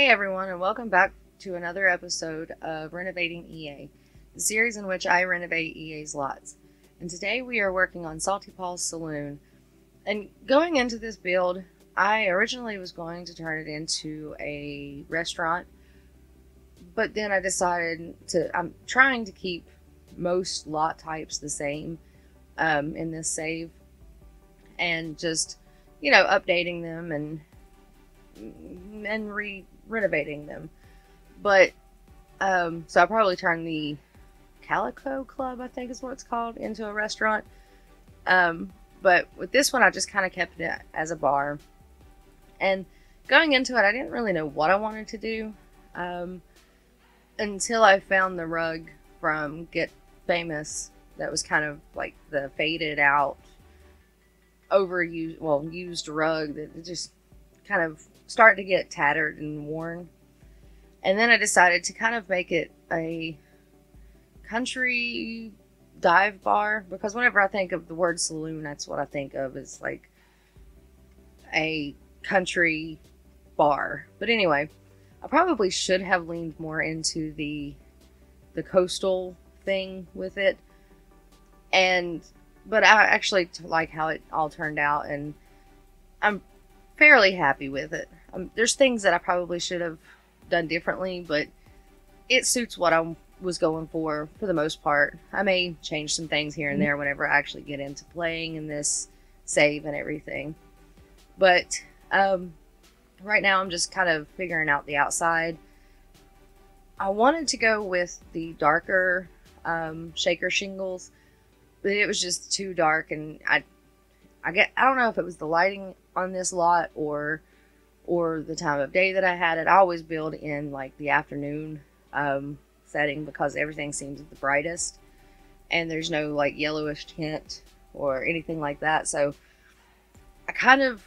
Hey everyone, and welcome back to another episode of Renovating EA, the series in which I renovate EA's lots. And today we are working on Paws Saloon. And going into this build, I originally was going to turn it into a restaurant, but then I decided I'm trying to keep most lot types the same in this save, and just, updating them and renovating them. But so I'll probably turn the Calico Club, I think is what it's called, into a restaurant. But with this one, I just kind of kept it as a bar. And going into it, I didn't really know what I wanted to do until I found the rug from Get Famous that was kind of like the faded out, used rug that just kind of started to get tattered and worn. And then I decided to kind of make it a country dive bar, because whenever I think of the word saloon, that's what I think of, is like a country bar. But anyway, I probably should have leaned more into the coastal thing with it, but I actually like how it all turned out, and I'm fairly happy with it. There's things that I probably should have done differently, but it suits what I was going for the most part. I may change some things here and there whenever I actually get into playing in this save and everything. But right now I'm just kind of figuring out the outside. I wanted to go with the darker shaker shingles, but it was just too dark, and I don't know if it was the lighting on this lot or the time of day that I had it. I always build in like the afternoon setting, because everything seems the brightest and there's no like yellowish tint or anything like that. So I kind of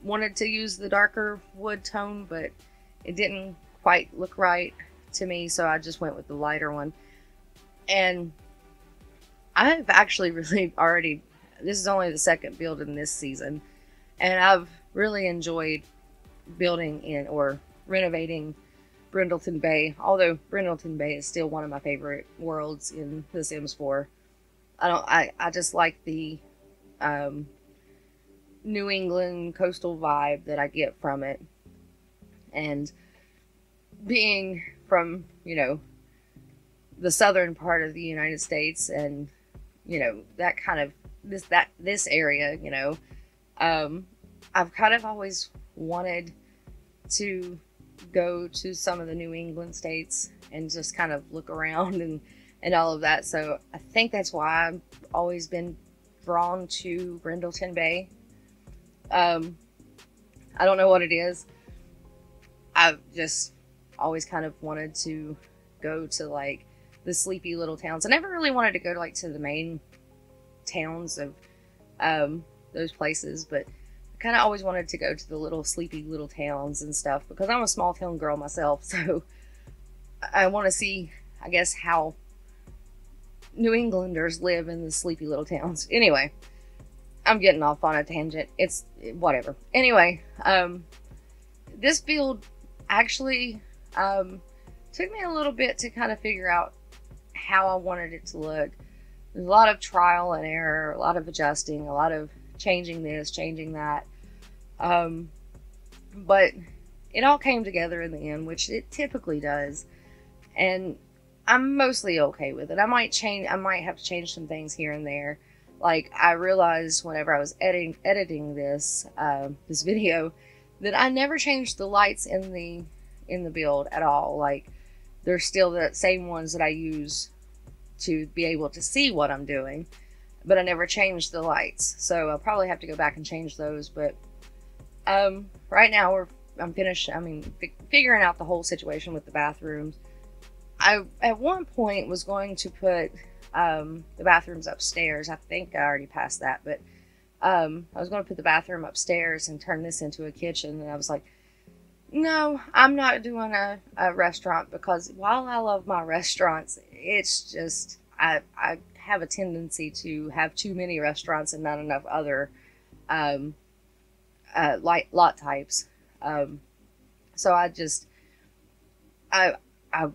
wanted to use the darker wood tone, but it didn't quite look right to me, so I just went with the lighter one. And I've actually really already, this is only the second build in this season, and I've really enjoyed building in or renovating Brindleton Bay, although Brindleton Bay is still one of my favorite worlds in The Sims 4. I just like the New England coastal vibe that I get from it, and being from, the southern part of the United States, and that kind of this area, I've kind of always wanted to go to some of the New England states and just kind of look around and all of that. So I think that's why I've always been drawn to Brindleton Bay. I don't know what it is. I've just always kind of wanted to go to like the sleepy little towns. I never really wanted to go to the main towns of those places, but I kind of always wanted to go to the little sleepy little towns and stuff, because I'm a small town girl myself. So I want to see, I guess, how New Englanders live in the sleepy little towns. Anyway, I'm getting off on a tangent. It's whatever. Anyway, this build actually took me a little bit to kind of figure out how I wanted it to look. There's a lot of trial and error, a lot of adjusting, a lot of changing this, changing that. But it all came together in the end, which it typically does. And I'm mostly okay with it. I might have to change some things here and there. Like, I realized whenever I was editing this this video, that I never changed the lights in the build at all. Like, they're still the same ones that I use to be able to see what I'm doing, but I never changed the lights. So I'll probably have to go back and change those. But right now I'm finished. Figuring out the whole situation with the bathrooms. I at one point was going to put the bathrooms upstairs. I think I already passed that, but I was going to put the bathroom upstairs and turn this into a kitchen. And I was like, no, I'm not doing a restaurant, because while I love my restaurants, it's just I have a tendency to have too many restaurants and not enough other lot types. So I just I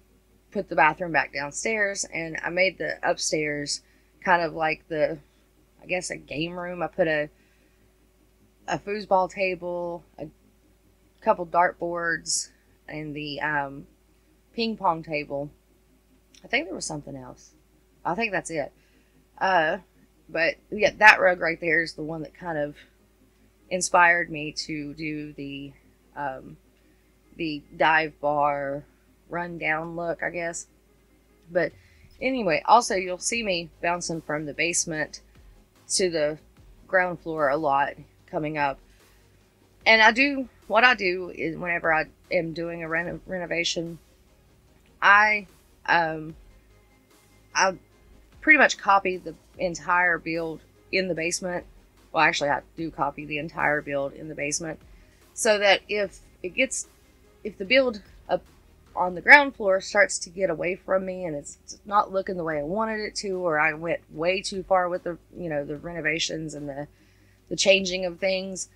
put the bathroom back downstairs, and I made the upstairs kind of like I guess a game room. I put a foosball table, a couple dartboards, and the ping pong table. I think there was something else. I think that's it. But yeah, that rug right there is the one that kind of inspired me to do the dive bar rundown look, I guess. But anyway, also you'll see me bouncing from the basement to the ground floor a lot coming up. And what I do is whenever I am doing a renovation, I pretty much copy the entire build in the basement. Well, actually, I do copy the entire build in the basement, so that if the build up on the ground floor starts to get away from me and it's not looking the way I wanted it to, or I went way too far with the renovations and the changing of things,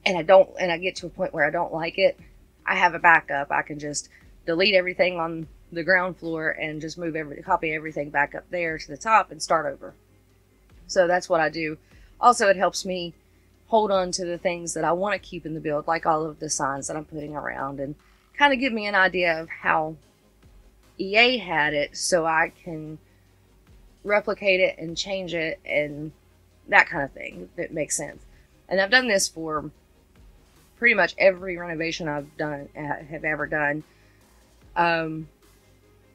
and I get to a point where I don't like it, I have a backup. I can just delete everything on the ground floor and just copy everything back up there to the top and start over. So that's what I do. Also, it helps me hold on to the things that I want to keep in the build, like all of the signs that I'm putting around, and kind of give me an idea of how EA had it, so I can replicate it and change it and that kind of thing, if it makes sense. And I've done this for pretty much every renovation have ever done,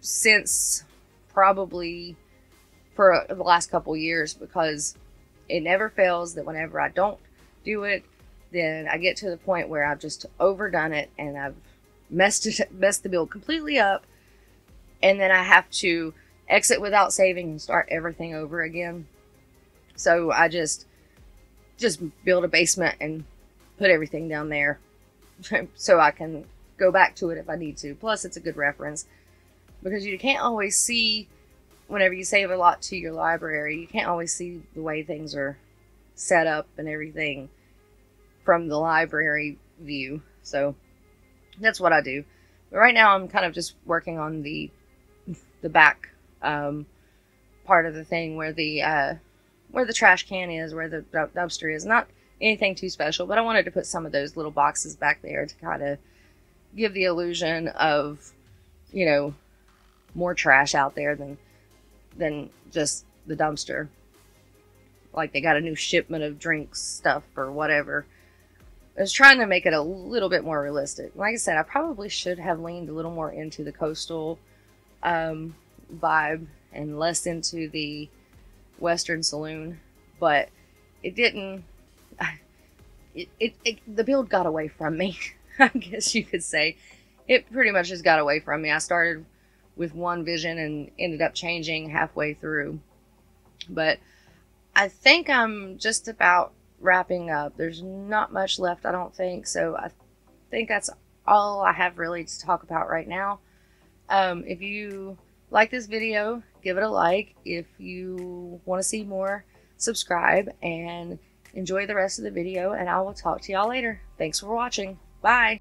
since probably for the last couple years, because it never fails that whenever I don't do it, then I get to the point where I've just overdone it and I've messed the build completely up, and then I have to exit without saving and start everything over again. So I just build a basement and put everything down there so I can go back to it if I need to. Plus, it's a good reference, because you can't always see, whenever you save a lot to your library, you can't always see the way things are set up and everything from the library view. So that's what I do. But right now I'm kind of just working on the back part of the thing where the trash can is, where the dumpster is. Not anything too special, but I wanted to put some of those little boxes back there to kind of give the illusion of, more trash out there than just the dumpster. Like they got a new shipment of drinks stuff or whatever. I was trying to make it a little bit more realistic. Like I said, I probably should have leaned a little more into the coastal vibe and less into the Western Saloon, but it didn't. The build got away from me. I guess you could say it pretty much just got away from me. I started with one vision and ended up changing halfway through. But I think I'm just about wrapping up. There's not much left, I don't think. So I think that's all I have really to talk about right now. If you like this video, give it a like. If you want to see more, subscribe, and enjoy the rest of the video, and I will talk to y'all later. Thanks for watching. Bye.